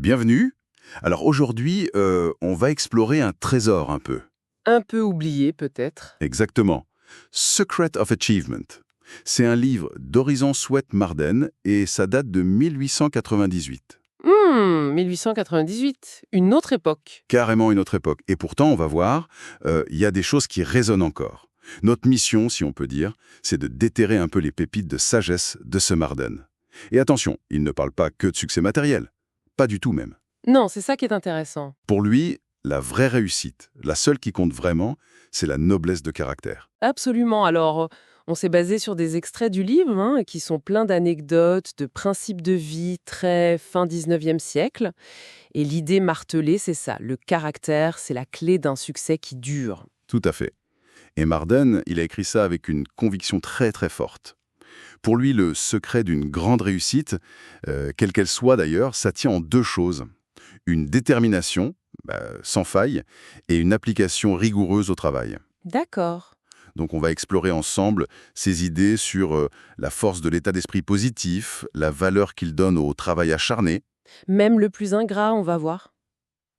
Bienvenue. Alors aujourd'hui, on va explorer un trésor un peu. Un peu oublié, peut-être. Exactement. Secret of Achievement. C'est un livre d'Horizon Sweat Marden et ça date de 1898. 1898, une autre époque. Carrément une autre époque. Et pourtant, on va voir, il y a des choses qui résonnent encore. Notre mission, si on peut dire, c'est de déterrer un peu les pépites de sagesse de ce Marden. Et attention, il ne parle pas que de succès matériel. Pas du tout même. Non, c'est ça qui est intéressant. Pour lui, la vraie réussite, la seule qui compte vraiment, c'est la noblesse de caractère. Absolument. Alors, on s'est basé sur des extraits du livre, qui sont pleins d'anecdotes, de principes de vie très fin 19e siècle. Et l'idée martelée, c'est ça. Le caractère, c'est la clé d'un succès qui dure. Tout à fait. Et Marden, il a écrit ça avec une conviction très très forte. Pour lui, le secret d'une grande réussite, quelle qu'elle soit d'ailleurs, ça tient en deux choses. Une détermination, sans faille, et une application rigoureuse au travail. D'accord. Donc on va explorer ensemble ces idées sur la force de l'état d'esprit positif, la valeur qu'il donne au travail acharné, Même le plus ingrat, on va voir.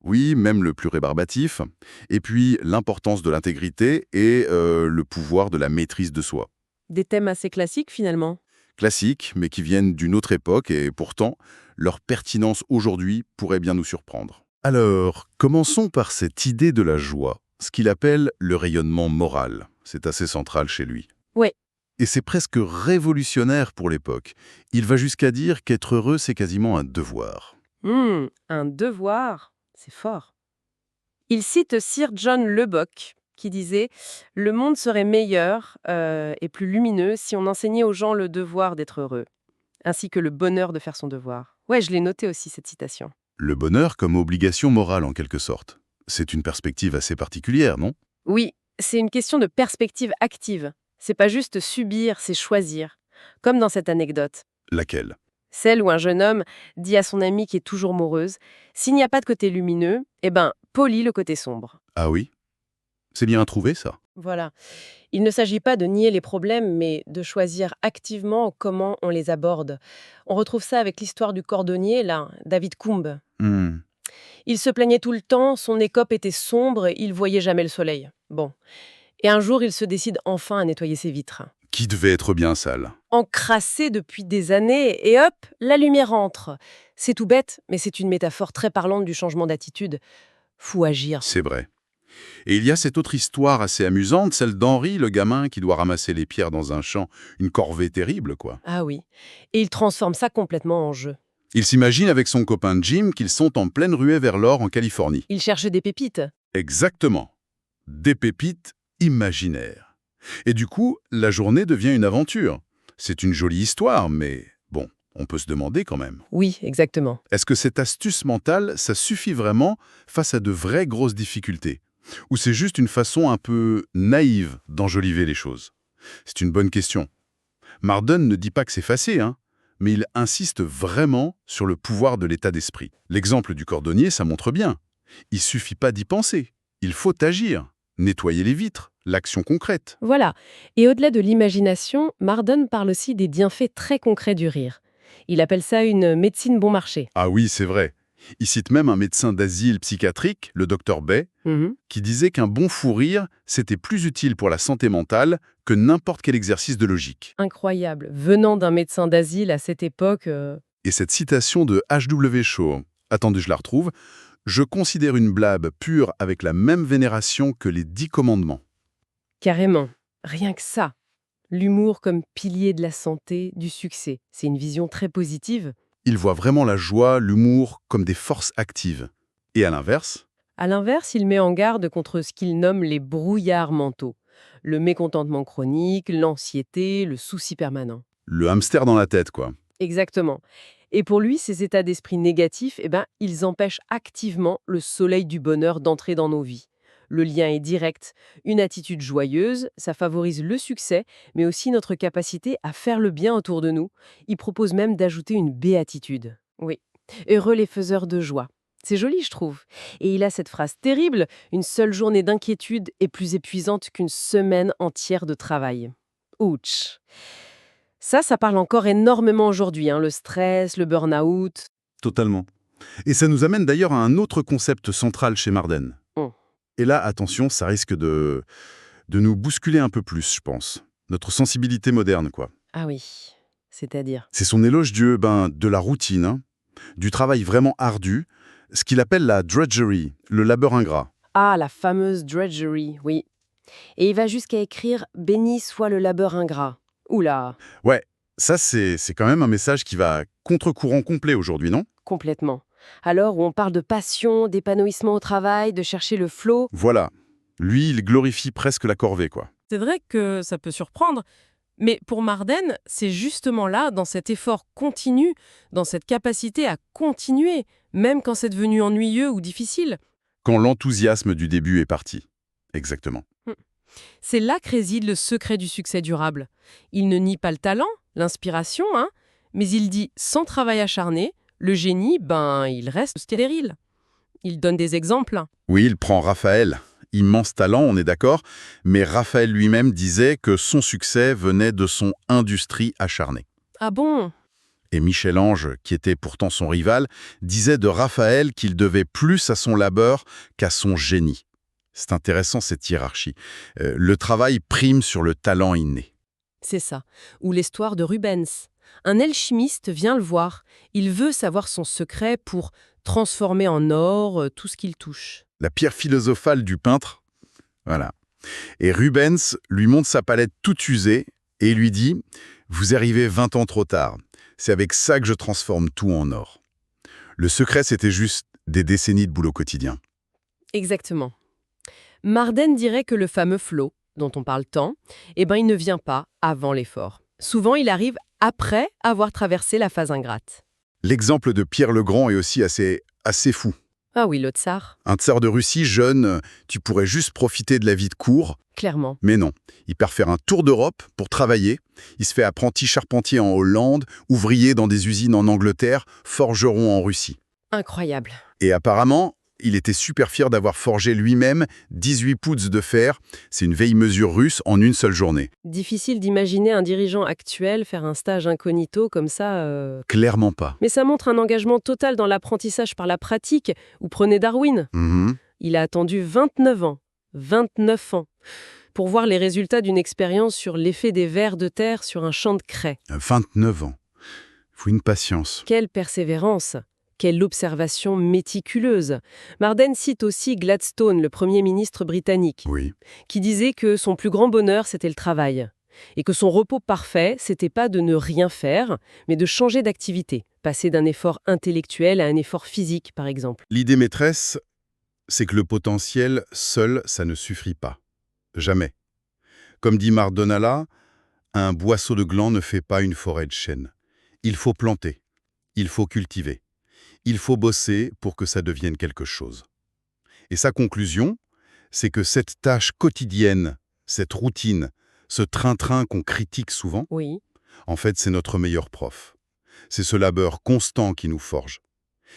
oui, même le plus rébarbatif, et puis l'importance de l'intégrité et le pouvoir de la maîtrise de soi. Des thèmes assez classiques, finalement. Classiques, mais qui viennent d'une autre époque et pourtant, leur pertinence aujourd'hui pourrait bien nous surprendre. Alors, commençons par cette idée de la joie, ce qu'il appelle le rayonnement moral. C'est assez central chez lui. Ouais. Et c'est presque révolutionnaire pour l'époque. Il va jusqu'à dire qu'être heureux, c'est quasiment un devoir. Un devoir, c'est fort. Il cite Sir John Lubbock, qui disait « Le monde serait meilleur et plus lumineux si on enseignait aux gens le devoir d'être heureux, ainsi que le bonheur de faire son devoir. » Ouais, je l'ai noté aussi, cette citation. Le bonheur comme obligation morale en quelque sorte. C'est une perspective assez particulière, non? Oui, c'est une question de perspective active. C'est pas juste subir, c'est choisir. Comme dans cette anecdote. Laquelle? Celle où un jeune homme dit à son amie qui est toujours morose « S'il n'y a pas de côté lumineux, eh ben, polis le côté sombre. » Ah oui? C'est bien trouvé, ça. Voilà. Il ne s'agit pas de nier les problèmes, mais de choisir activement comment on les aborde. On retrouve ça avec l'histoire du cordonnier, là, David Coombe. Hmm. Il se plaignait tout le temps, son écope était sombre, il voyait jamais le soleil. Bon. Et un jour, il se décide enfin à nettoyer ses vitres. Qui devait être bien sale. Encrassé depuis des années, et hop, la lumière entre. C'est tout bête, mais c'est une métaphore très parlante du changement d'attitude. Faut agir. C'est vrai. Et il y a cette autre histoire assez amusante, celle d'Henri, le gamin qui doit ramasser les pierres dans un champ. Une corvée terrible, quoi. Ah oui. Et il transforme ça complètement en jeu. Il s'imagine avec son copain Jim qu'ils sont en pleine ruée vers l'or en Californie. Il cherche des pépites. Exactement. Des pépites imaginaires. Et du coup, la journée devient une aventure. C'est une jolie histoire, mais bon, on peut se demander quand même. Oui, exactement. Est-ce que cette astuce mentale, ça suffit vraiment face à de vraies grosses difficultés? Ou c'est juste une façon un peu naïve d'enjoliver les choses? C'est une bonne question. Marden ne dit pas que c'est facile, mais il insiste vraiment sur le pouvoir de l'état d'esprit. L'exemple du cordonnier, ça montre bien. Il suffit pas d'y penser. Il faut agir. Nettoyer les vitres, l'action concrète. Voilà. Et au-delà de l'imagination, Marden parle aussi des bienfaits très concrets du rire. Il appelle ça une médecine bon marché. Ah oui, c'est vrai. Il cite même un médecin d'asile psychiatrique, le docteur Bay, qui disait qu'un bon fou rire, c'était plus utile pour la santé mentale que n'importe quel exercice de logique. Incroyable. Venant d'un médecin d'asile à cette époque... Et cette citation de H.W. Shaw, attendez, je la retrouve, « Je considère une blague pure avec la même vénération que les 10 commandements. » Carrément. Rien que ça. L'humour comme pilier de la santé, du succès. C'est une vision très positive. Il voit vraiment la joie, l'humour comme des forces actives. Et à l'inverse, À l'inverse, il met en garde contre ce qu'il nomme les brouillards mentaux. Le mécontentement chronique, l'anxiété, le souci permanent. le hamster dans la tête, quoi. Exactement. Et pour lui, ces états d'esprit négatifs, ils empêchent activement le soleil du bonheur d'entrer dans nos vies. Le lien est direct. Une attitude joyeuse, ça favorise le succès, mais aussi notre capacité à faire le bien autour de nous. Il propose même d'ajouter une béatitude. Oui. Heureux les faiseurs de joie. C'est joli, je trouve. Et il a cette phrase terrible, une seule journée d'inquiétude est plus épuisante qu'une semaine entière de travail. Ouch. Ça parle encore énormément aujourd'hui, le stress, le burn-out. Totalement. Et ça nous amène d'ailleurs à un autre concept central chez Marden. Oh. Et là, attention, ça risque de nous bousculer un peu plus, je pense. Notre sensibilité moderne, quoi. Ah oui, c'est-à-dire? C'est son éloge de la routine, hein, du travail vraiment ardu, ce qu'il appelle la drudgery, le labeur ingrat. Ah, la fameuse drudgery, oui. Et il va jusqu'à écrire « Béni soit le labeur ingrat ». Oula, Ouais, ça c'est quand même un message qui va contre-courant complet aujourd'hui, non? complètement. Alors où on parle de passion, d'épanouissement au travail, de chercher le flow, Voilà. Lui, il glorifie presque la corvée, quoi. C'est vrai que ça peut surprendre, mais pour Marden, c'est justement là, dans cet effort continu, dans cette capacité à continuer, même quand c'est devenu ennuyeux ou difficile. Quand l'enthousiasme du début est parti. Exactement. C'est là que réside le secret du succès durable. Il ne nie pas le talent, l'inspiration, mais il dit, sans travail acharné, le génie, il reste stérile. Il donne des exemples. Oui, il prend Raphaël. Immense talent, on est d'accord, mais Raphaël lui-même disait que son succès venait de son industrie acharnée. Ah bon? Et Michel-Ange, qui était pourtant son rival, disait de Raphaël qu'il devait plus à son labeur qu'à son génie. C'est intéressant cette hiérarchie. Le travail prime sur le talent inné. C'est ça. Ou l'histoire de Rubens. Un alchimiste vient le voir. Il veut savoir son secret pour transformer en or tout ce qu'il touche. La pierre philosophale du peintre, voilà. Et Rubens lui montre sa palette toute usée et lui dit « Vous arrivez 20 ans trop tard. C'est avec ça que je transforme tout en or. » Le secret, c'était juste des décennies de boulot quotidien. Exactement. Marden dirait que le fameux flow, dont on parle tant, il ne vient pas avant l'effort. Souvent, il arrive après avoir traversé la phase ingrate. L'exemple de Pierre le Grand est aussi assez fou. Ah oui, le tsar, Un tsar de Russie jeune, tu pourrais juste profiter de la vie de cour, clairement. mais non. Il part faire un tour d'Europe pour travailler. Il se fait apprenti charpentier en Hollande, ouvrier dans des usines en Angleterre, forgeron en Russie. Incroyable. Et apparemment, il était super fier d'avoir forgé lui-même 18 pouces de fer. C'est une vieille mesure russe en une seule journée. difficile d'imaginer un dirigeant actuel faire un stage incognito comme ça. Clairement pas. Mais ça montre un engagement total dans l'apprentissage par la pratique. Ou prenez Darwin. Mhm. Il a attendu 29 ans. 29 ans. Pour voir les résultats d'une expérience sur l'effet des vers de terre sur un champ de craie. 29 ans. Faut une patience. Quelle persévérance! Quelle observation méticuleuse! Marden cite aussi Gladstone, le Premier ministre britannique, Oui. qui disait que son plus grand bonheur, c'était le travail. Et que son repos parfait, c'était pas de ne rien faire, mais de changer d'activité, passer d'un effort intellectuel à un effort physique, par exemple. L'idée maîtresse, c'est que le potentiel, seul, ça ne suffit pas. Jamais. Comme dit Mardonala, un boisseau de gland ne fait pas une forêt de chênes. Il faut planter. Il faut cultiver. Il faut bosser pour que ça devienne quelque chose. Et sa conclusion, c'est que cette tâche quotidienne, cette routine, ce train-train qu'on critique souvent, Oui, en fait, c'est notre meilleur prof. C'est ce labeur constant qui nous forge,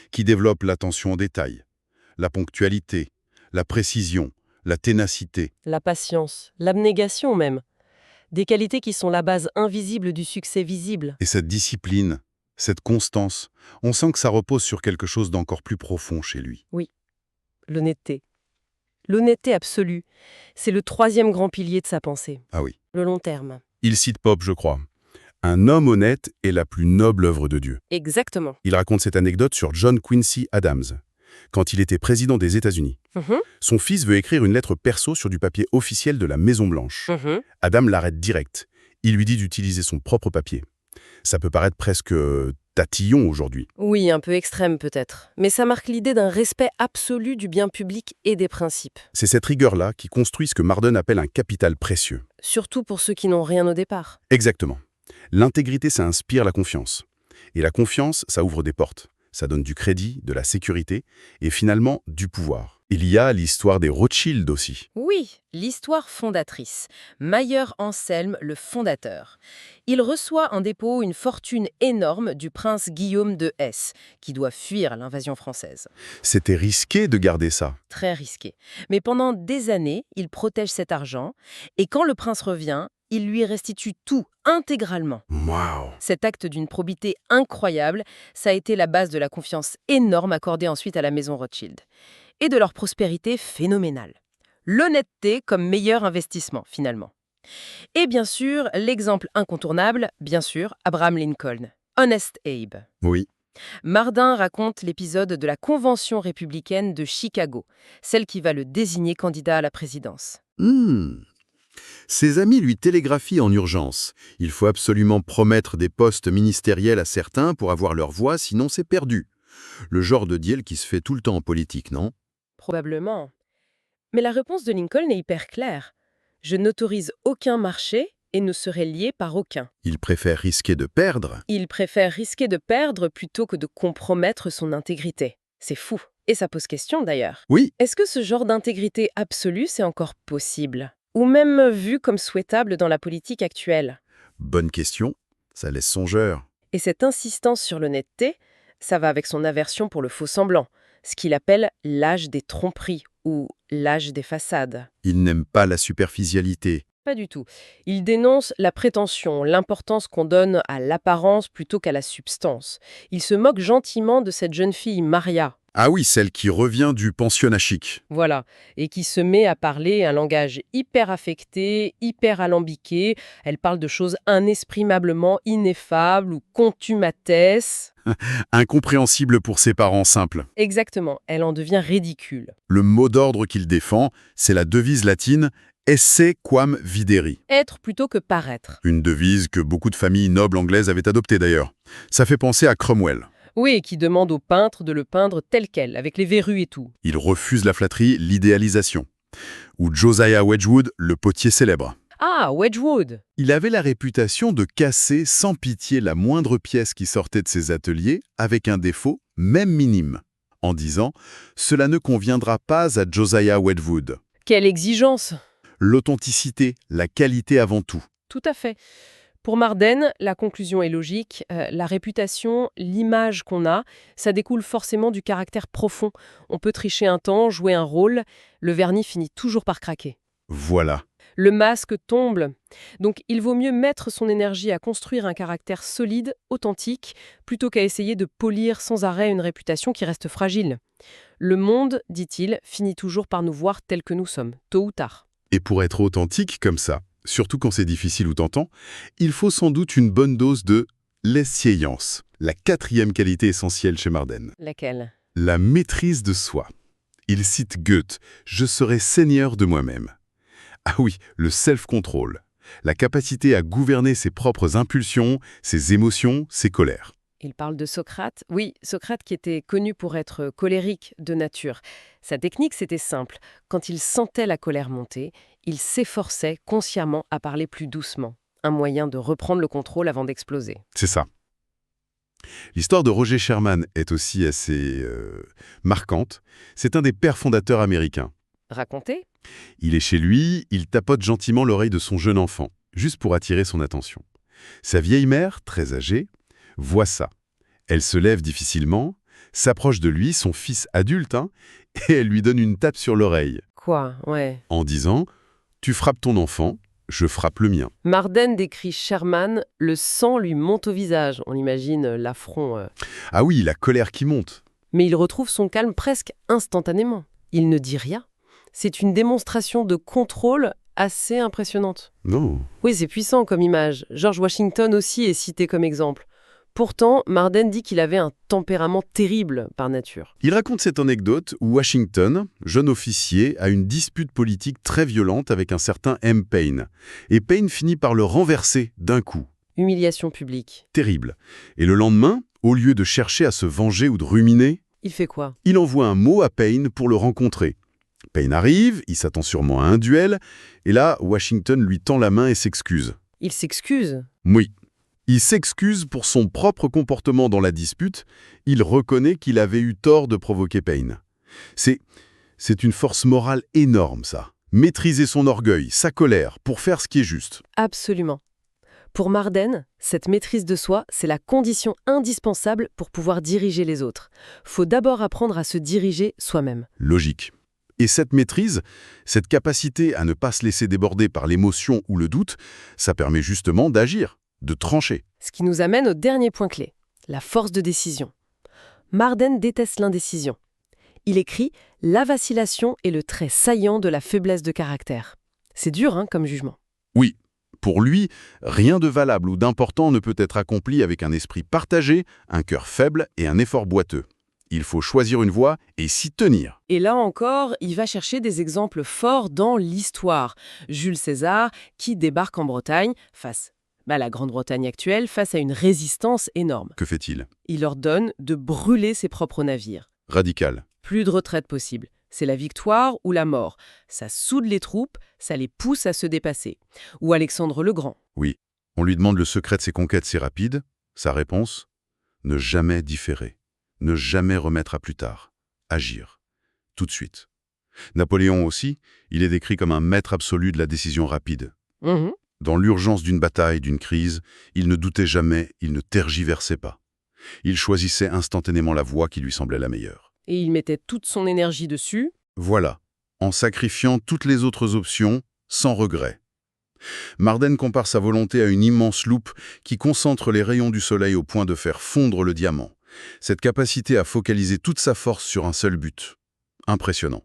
qui développe l'attention aux détails, la ponctualité, la précision, la ténacité. la patience, l'abnégation même. Des qualités qui sont la base invisible du succès visible. Et cette discipline, cette constance, on sent que ça repose sur quelque chose d'encore plus profond chez lui. L'honnêteté. L'honnêteté absolue, c'est le troisième grand pilier de sa pensée. Ah oui. Le long terme. Il cite Pope, je crois. Un homme honnête est la plus noble œuvre de Dieu. Exactement. Il raconte cette anecdote sur John Quincy Adams, quand il était président des États-Unis. Son fils veut écrire une lettre perso sur du papier officiel de la Maison-Blanche. Adam l'arrête direct. Il lui dit d'utiliser son propre papier. Ça peut paraître presque tatillon aujourd'hui. Oui, un peu extrême peut-être. Mais ça marque l'idée d'un respect absolu du bien public et des principes. C'est cette rigueur-là qui construit ce que Marden appelle un capital précieux. Surtout pour ceux qui n'ont rien au départ. Exactement. L'intégrité, ça inspire la confiance. Et la confiance, ça ouvre des portes. Ça donne du crédit, de la sécurité et finalement du pouvoir. Il y a l'histoire des Rothschild aussi. Oui, l'histoire fondatrice. Mayer Anselme, le fondateur. Il reçoit en dépôt une fortune énorme du prince Guillaume de Hesse, qui doit fuir l'invasion française. C'était risqué de garder ça. Très risqué. Mais pendant des années, il protège cet argent, et quand le prince revient, il lui restitue tout, intégralement. Waouh! Cet acte d'une probité incroyable, ça a été la base de la confiance énorme accordée ensuite à la maison Rothschild. Et de leur prospérité phénoménale. L'honnêteté comme meilleur investissement, finalement. Et bien sûr, l'exemple incontournable, bien sûr, Abraham Lincoln. Honest Abe. Oui. Mardin raconte l'épisode de la Convention républicaine de Chicago, celle qui va le désigner candidat à la présidence. Ses amis lui télégraphient en urgence. Il faut absolument promettre des postes ministériels à certains pour avoir leur voix, sinon c'est perdu. Le genre de deal qui se fait tout le temps en politique, non? Probablement. Mais la réponse de Lincoln est hyper claire. Je n'autorise aucun marché et ne serai lié par aucun. Il préfère risquer de perdre. Il préfère risquer de perdre plutôt que de compromettre son intégrité. C'est fou. Et ça pose question d'ailleurs. Oui, Est-ce que ce genre d'intégrité absolue, c'est encore possible? Ou même vu comme souhaitable dans la politique actuelle? bonne question. Ça laisse songeur. Et cette insistance sur l'honnêteté, ça va avec son aversion pour le faux-semblant, ce qu'il appelle l'âge des tromperies ou l'âge des façades. Il n'aime pas la superficialité. Pas du tout. Il dénonce la prétention, l'importance qu'on donne à l'apparence plutôt qu'à la substance. Il se moque gentiment de cette jeune fille, Maria. Ah oui, celle qui revient du pensionnat chic. Voilà, et qui se met à parler un langage hyper affecté, hyper alambiqué. Elle parle de choses inexprimablement ineffables ou contumaces. Incompréhensible pour ses parents simples. Exactement, elle en devient ridicule. Le mot d'ordre qu'il défend, c'est la devise latine « esse quam videri ». Être plutôt que paraître. Une devise que beaucoup de familles nobles anglaises avaient adoptée d'ailleurs. Ça fait penser à Cromwell. Oui, et qui demande au peintre de le peindre tel quel, avec les verrues et tout. Il refuse la flatterie, l'idéalisation. Ou Josiah Wedgwood, le potier célèbre. Ah, Wedgwood! Il avait la réputation de casser sans pitié la moindre pièce qui sortait de ses ateliers avec un défaut, même minime, en disant « Cela ne conviendra pas à Josiah Wedgwood ». Quelle exigence! L'authenticité, la qualité avant tout. Tout à fait. Pour Marden, la conclusion est logique. La réputation, l'image qu'on a, ça découle forcément du caractère profond. On peut tricher un temps, jouer un rôle, le vernis finit toujours par craquer. Voilà. Le masque tombe. Donc il vaut mieux mettre son énergie à construire un caractère solide, authentique, plutôt qu'à essayer de polir sans arrêt une réputation qui reste fragile. Le monde, dit-il, finit toujours par nous voir tels que nous sommes, tôt ou tard. Et pour être authentique comme ça, surtout quand c'est difficile ou tentant, il faut sans doute une bonne dose de l'escience, la 4e qualité essentielle chez Marden. Laquelle? La maîtrise de soi. Il cite Goethe, « Je serai seigneur de moi-même ». Ah oui, le self-control, la capacité à gouverner ses propres impulsions, ses émotions, ses colères. Il parle de Socrate. Oui, Socrate qui était connu pour être colérique de nature. Sa technique, c'était simple. Quand il sentait la colère monter, il s'efforçait consciemment à parler plus doucement. Un moyen de reprendre le contrôle avant d'exploser. C'est ça. L'histoire de Roger Sherman est aussi assez marquante. C'est un des pères fondateurs américains. Racontez? Il est chez lui, il tapote gentiment l'oreille de son jeune enfant, juste pour attirer son attention. Sa vieille mère, très âgée, voit ça. Elle se lève difficilement, s'approche de lui, son fils adulte, et elle lui donne une tape sur l'oreille, Quoi? Ouais. en disant « Tu frappes ton enfant, je frappe le mien. Marden décrit Sherman, le sang lui monte au visage. On imagine l'affront. » Ah oui, la colère qui monte. Mais il retrouve son calme presque instantanément. Il ne dit rien. C'est une démonstration de contrôle assez impressionnante. Non. Oui, c'est puissant comme image. George Washington aussi est cité comme exemple. Pourtant, Marden dit qu'il avait un tempérament terrible par nature. Il raconte cette anecdote où Washington, jeune officier, a une dispute politique très violente avec un certain M. Paine. Et Paine finit par le renverser d'un coup. Humiliation publique. Terrible. Et le lendemain, au lieu de chercher à se venger ou de ruminer, Il fait quoi? il envoie un mot à Paine pour le rencontrer. Paine arrive, il s'attend sûrement à un duel, et là, Washington lui tend la main et s'excuse. Il s'excuse. Oui. Il s'excuse pour son propre comportement dans la dispute, il reconnaît qu'il avait eu tort de provoquer Paine. C'est une force morale énorme, ça. Maîtriser son orgueil, sa colère, pour faire ce qui est juste. Absolument. Pour Marden, cette maîtrise de soi, c'est la condition indispensable pour pouvoir diriger les autres. Faut d'abord apprendre à se diriger soi-même. Logique. Et cette maîtrise, cette capacité à ne pas se laisser déborder par l'émotion ou le doute, ça permet justement d'agir, de trancher. Ce qui nous amène au dernier point clé, la force de décision. Marden déteste l'indécision. Il écrit « La vacillation est le trait saillant de la faiblesse de caractère ». C'est dur, hein, comme jugement. Oui, pour lui, rien de valable ou d'important ne peut être accompli avec un esprit partagé, un cœur faible et un effort boiteux. Il faut choisir une voie et s'y tenir. Et là encore, il va chercher des exemples forts dans l'histoire. Jules César, qui débarque en Bretagne face la Grande-Bretagne actuelle, face à une résistance énorme. Que fait-il? Il ordonne de brûler ses propres navires. Radical. Plus de retraite possible. C'est la victoire ou la mort. Ça soude les troupes, ça les pousse à se dépasser. Ou Alexandre le Grand. Oui. On lui demande le secret de ses conquêtes si rapides. Sa réponse? Ne jamais différer. Ne jamais remettre à plus tard. Agir. Tout de suite. Napoléon aussi, il est décrit comme un maître absolu de la décision rapide. Dans l'urgence d'une bataille, d'une crise, il ne doutait jamais, il ne tergiversait pas. Il choisissait instantanément la voie qui lui semblait la meilleure. Et il mettait toute son énergie dessus. Voilà, en sacrifiant toutes les autres options, sans regret. Marden compare sa volonté à une immense loupe qui concentre les rayons du soleil au point de faire fondre le diamant. Cette capacité à focaliser toute sa force sur un seul but. Impressionnant.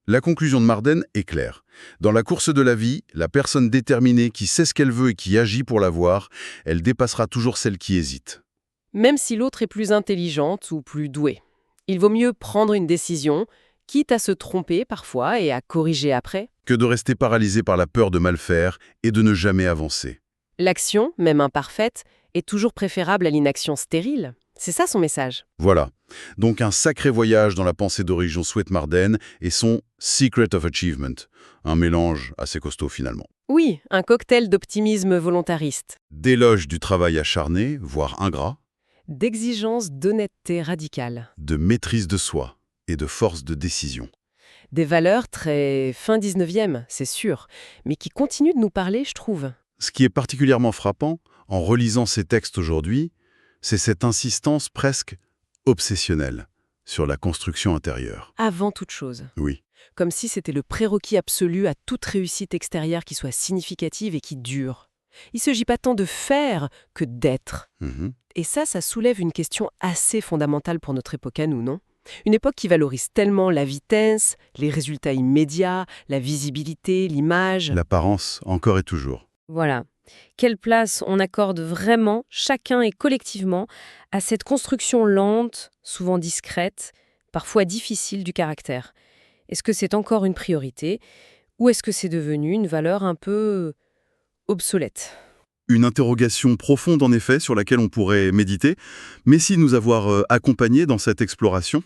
La conclusion de Marden est claire. Dans la course de la vie, la personne déterminée qui sait ce qu'elle veut et qui agit pour l'avoir, elle dépassera toujours celle qui hésite. Même si l'autre est plus intelligente ou plus douée. Il vaut mieux prendre une décision, quitte à se tromper parfois et à corriger après. Que de rester paralysé par la peur de mal faire et de ne jamais avancer. L'action, même imparfaite, est toujours préférable à l'inaction stérile. C'est ça son message. Voilà. Donc un sacré voyage dans la pensée d'origine souhaite Marden et son Secret of Achievement. Un mélange assez costaud finalement. Oui, un cocktail d'optimisme volontariste, D'éloge du travail acharné, voire ingrat, d'exigence d'honnêteté radicale, de maîtrise de soi et de force de décision. des valeurs très fin 19e, c'est sûr, mais qui continuent de nous parler, je trouve. Ce qui est particulièrement frappant, en relisant ces textes aujourd'hui, c'est cette insistance presque obsessionnelle sur la construction intérieure. Avant toute chose. Oui, Comme si c'était le prérequis absolu à toute réussite extérieure qui soit significative et qui dure. Il ne s'agit pas tant de faire que d'être. Et ça soulève une question assez fondamentale pour notre époque à nous, non? Une époque qui valorise tellement la vitesse, les résultats immédiats, la visibilité, l'image. l'apparence encore et toujours. Voilà. Quelle place on accorde vraiment, chacun et collectivement, à cette construction lente, souvent discrète, parfois difficile du caractère? Est-ce que c'est encore une priorité ou est-ce que c'est devenu une valeur un peu obsolète? Une interrogation profonde en effet sur laquelle on pourrait méditer. Merci de nous avoir accompagnés dans cette exploration.